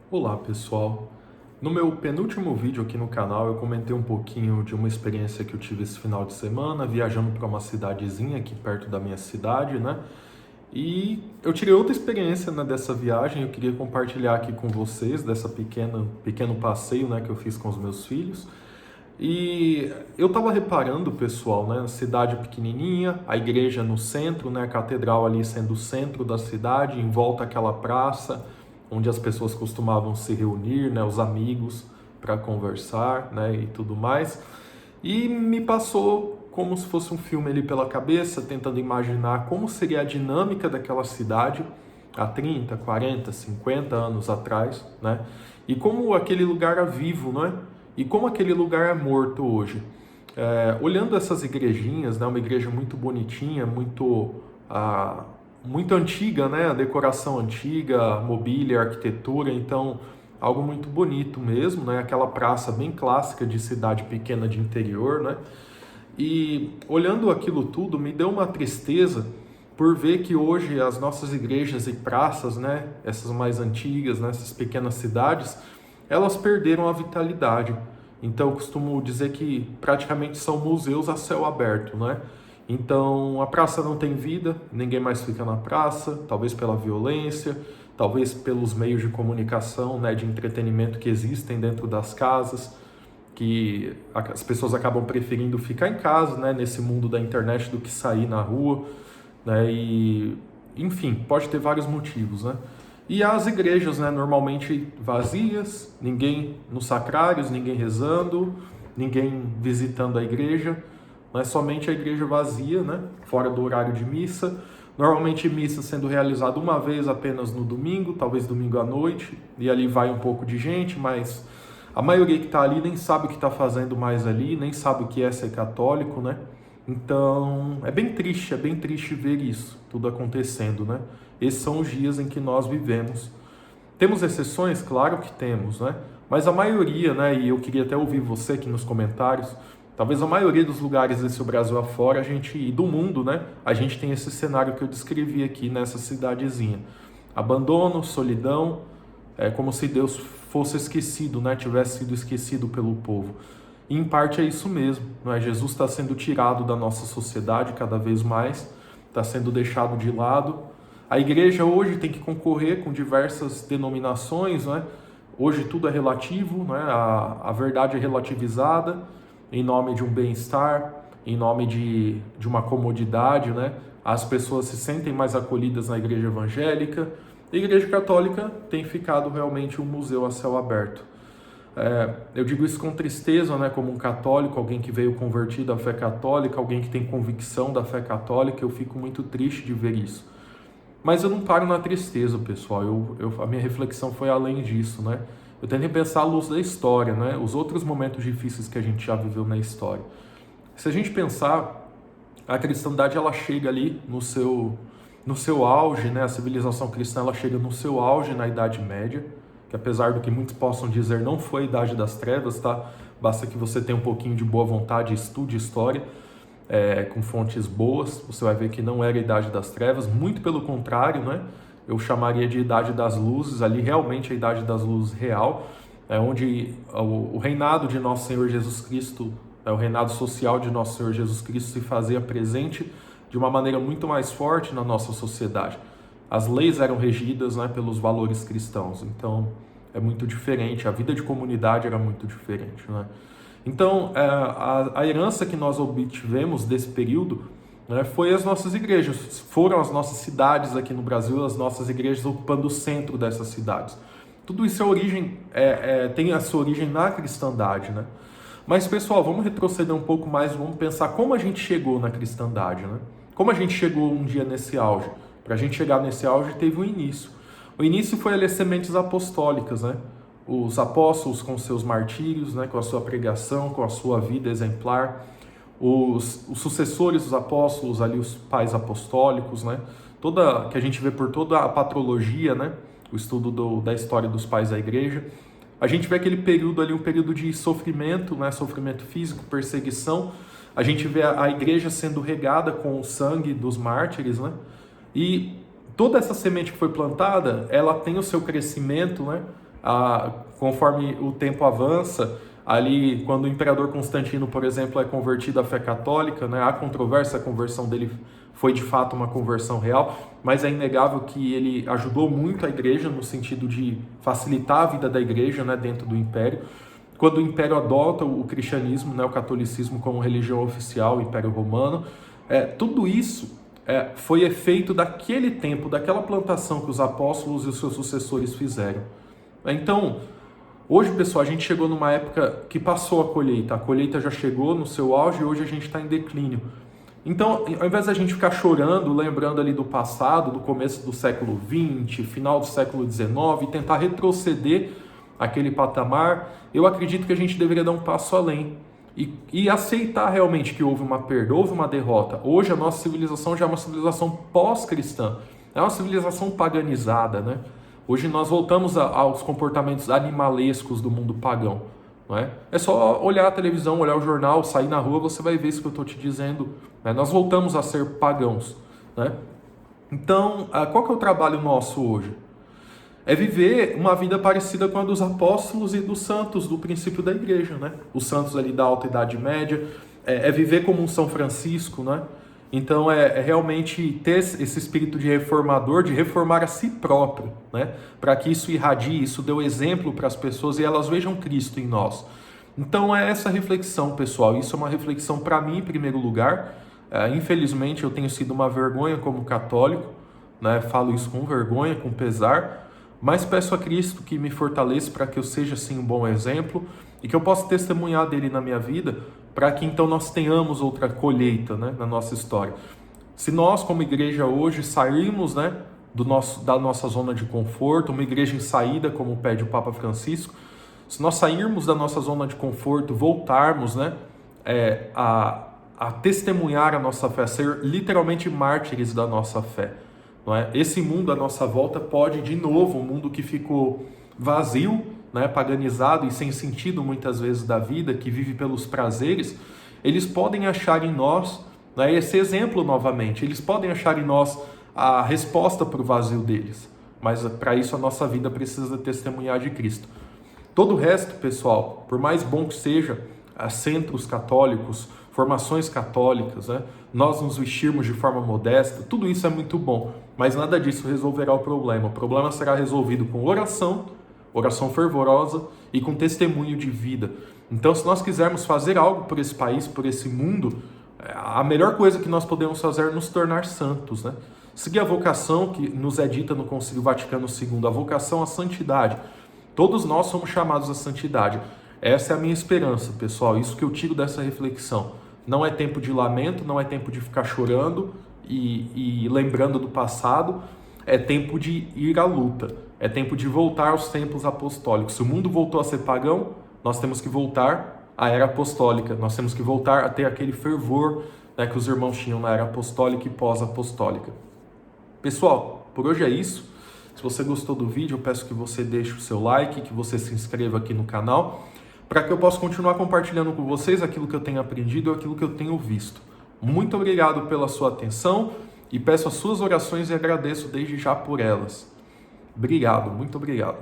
Olá pessoal, no meu penúltimo vídeo aqui no canal eu comentei um pouquinho de uma experiência que eu tive esse final de semana viajando para uma cidadezinha aqui perto da minha cidade, né? E eu tirei outra experiência, né, dessa viagem, eu queria compartilhar aqui com vocês dessa pequeno passeio, né, que eu fiz com os meus filhos. E eu estava reparando, pessoal, né, cidade pequenininha, a igreja no centro, né, a catedral ali sendo o centro da cidade, em volta aquela praça onde as pessoas costumavam se reunir, né, os amigos para conversar, né, e tudo mais. E me passou como se fosse um filme ali pela cabeça, tentando imaginar como seria a dinâmica daquela cidade há 30, 40, 50 anos atrás, né? E como aquele lugar é vivo, não é? E como aquele lugar é morto hoje. Olhando essas igrejinhas, né, uma igreja muito bonitinha, muito antiga, né, a decoração antiga, a mobília, a arquitetura, então algo muito bonito mesmo, né, aquela praça bem clássica de cidade pequena de interior, né, e olhando aquilo tudo me deu uma tristeza por ver que hoje as nossas igrejas e praças, né, essas mais antigas, nessas pequenas cidades, elas perderam a vitalidade. Então, eu costumo dizer que praticamente são museus a céu aberto, né? Então, a praça não tem vida, ninguém mais fica na praça, talvez pela violência, talvez pelos meios de comunicação, né, de entretenimento que existem dentro das casas, que as pessoas acabam preferindo ficar em casa, né, nesse mundo da internet do que sair na rua, né? E, enfim, pode ter vários motivos, né? E as igrejas, né, normalmente vazias, ninguém nos sacrários, ninguém rezando, ninguém visitando a igreja, não é somente a igreja vazia, né, fora do horário de missa. Normalmente missa sendo realizada uma vez apenas no domingo, talvez domingo à noite, e ali vai um pouco de gente, mas a maioria que está ali nem sabe o que está fazendo mais ali, nem sabe o que é ser católico, né? Então, é bem triste ver isso tudo acontecendo, né? Esses são os dias em que nós vivemos. Temos exceções? Claro que temos, né? Mas a maioria, né? E eu queria até ouvir você aqui nos comentários, talvez a maioria dos lugares desse Brasil afora, e do mundo, né? A gente tem esse cenário que eu descrevi aqui nessa cidadezinha. Abandono, solidão, é como se Deus fosse esquecido, né? Tivesse sido esquecido pelo povo. E em parte é isso mesmo, não é? Jesus está sendo tirado da nossa sociedade cada vez mais, está sendo deixado de lado. A igreja hoje tem que concorrer com diversas denominações, não é? Hoje tudo é relativo, não é? A verdade é relativizada em nome de um bem-estar, em nome de uma comodidade, né? As pessoas se sentem mais acolhidas na igreja evangélica. A igreja católica tem ficado realmente um museu a céu aberto. Eu digo isso com tristeza, né? Como um católico, alguém que veio convertido à fé católica, alguém que tem convicção da fé católica, eu fico muito triste de ver isso. Mas eu não paro na tristeza, pessoal. A minha reflexão foi além disso, né? Eu tentei pensar à luz da história, né? Os outros momentos difíceis que a gente já viveu na história. Se a gente pensar, a cristandade ela chega ali no seu auge, né? A civilização cristã ela chega no seu auge na Idade Média, que apesar do que muitos possam dizer, não foi a Idade das Trevas, tá? Basta que você tenha um pouquinho de boa vontade e estude história, com fontes boas, você vai ver que não era a Idade das Trevas, muito pelo contrário, né? Eu chamaria de Idade das Luzes, ali realmente a Idade das Luzes real, onde o reinado de Nosso Senhor Jesus Cristo, o reinado social de Nosso Senhor Jesus Cristo se fazia presente de uma maneira muito mais forte na nossa sociedade. As leis eram regidas, né, pelos valores cristãos, então é muito diferente, a vida de comunidade era muito diferente, né? Então, a herança que nós obtivemos desse período, né, foi as nossas igrejas, foram as nossas cidades aqui no Brasil, as nossas igrejas ocupando o centro dessas cidades. Tudo isso tem a sua origem na cristandade, né? Mas, pessoal, vamos retroceder um pouco mais, vamos pensar como a gente chegou na cristandade, né? Como a gente chegou um dia nesse auge? Para a gente chegar nesse auge, teve um início. O início foi as sementes apostólicas, né? Os apóstolos com seus martírios, né? Com a sua pregação, com a sua vida exemplar. Os sucessores dos apóstolos, ali os pais apostólicos, né? Que a gente vê por toda a patrologia, né? O estudo da história dos pais da igreja. A gente vê aquele período ali, um período de sofrimento, né? Sofrimento físico, perseguição. A gente vê a igreja sendo regada com o sangue dos mártires, né? E toda essa semente que foi plantada, ela tem o seu crescimento, né? conforme o tempo avança, ali quando o imperador Constantino, por exemplo, é convertido à fé católica, né, há controvérsia, a conversão dele foi de fato uma conversão real, mas é inegável que ele ajudou muito a igreja no sentido de facilitar a vida da igreja, né, dentro do império. Quando o império adota o cristianismo, né, o catolicismo como religião oficial, o Império Romano, tudo isso foi efeito daquele tempo, daquela plantação que os apóstolos e os seus sucessores fizeram. Então, hoje, pessoal, a gente chegou numa época que passou a colheita já chegou no seu auge e hoje a gente está em declínio. Então, ao invés da gente ficar chorando, lembrando ali do passado, do começo do século XX, final do século XIX, e tentar retroceder aquele patamar, eu acredito que a gente deveria dar um passo além e aceitar realmente que houve uma perda, houve uma derrota. Hoje a nossa civilização já é uma civilização pós-cristã, é uma civilização paganizada, né? Hoje nós voltamos aos comportamentos animalescos do mundo pagão. Não é? É só olhar a televisão, olhar o jornal, sair na rua, você vai ver isso que eu estou te dizendo. Né? Nós voltamos a ser pagãos. Né? Então, qual que é o trabalho nosso hoje? É viver uma vida parecida com a dos apóstolos e dos santos do princípio da igreja, né? Os santos ali da Alta Idade Média, é viver como um São Francisco, né? Então é realmente ter esse espírito de reformador, de reformar a si próprio, né? Para que isso irradie, isso dê o exemplo para as pessoas e elas vejam Cristo em nós. Então é essa reflexão, pessoal. Isso é uma reflexão para mim, em primeiro lugar. Infelizmente eu tenho sido uma vergonha como católico, né? Falo isso com vergonha, com pesar. Mas peço a Cristo que me fortaleça para que eu seja assim um bom exemplo e que eu possa testemunhar dele na minha vida, para que então nós tenhamos outra colheita, né, na nossa história. Se nós, como igreja hoje, sairmos, né, da nossa zona de conforto, uma igreja em saída, como pede o Papa Francisco, se nós sairmos da nossa zona de conforto, voltarmos, né, a testemunhar a nossa fé, ser literalmente mártires da nossa fé. Não é? Esse mundo à nossa volta pode, de novo, um mundo que ficou vazio, né, paganizado e sem sentido muitas vezes da vida, que vive pelos prazeres, eles podem achar em nós, né, esse exemplo novamente, eles podem achar em nós a resposta para o vazio deles, mas para isso a nossa vida precisa testemunhar de Cristo. Todo o resto, pessoal, por mais bom que seja, centros católicos, formações católicas, né, nós nos vestirmos de forma modesta, tudo isso é muito bom, mas nada disso resolverá o problema. O problema será resolvido com oração fervorosa e com testemunho de vida. Então, se nós quisermos fazer algo por esse país, por esse mundo, a melhor coisa que nós podemos fazer é nos tornar santos, né? Seguir a vocação que nos é dita no Concílio Vaticano II, a vocação à santidade. Todos nós somos chamados à santidade. Essa é a minha esperança, pessoal, isso que eu tiro dessa reflexão. Não é tempo de lamento, não é tempo de ficar chorando e lembrando do passado, é tempo de ir à luta, é tempo de voltar aos tempos apostólicos. Se o mundo voltou a ser pagão, nós temos que voltar à era apostólica, nós temos que voltar a ter aquele fervor, né, que os irmãos tinham na era apostólica e pós-apostólica. Pessoal, por hoje é isso. Se você gostou do vídeo, eu peço que você deixe o seu like, que você se inscreva aqui no canal, para que eu possa continuar compartilhando com vocês aquilo que eu tenho aprendido e aquilo que eu tenho visto. Muito obrigado pela sua atenção e peço as suas orações e agradeço desde já por elas. Obrigado, muito obrigado.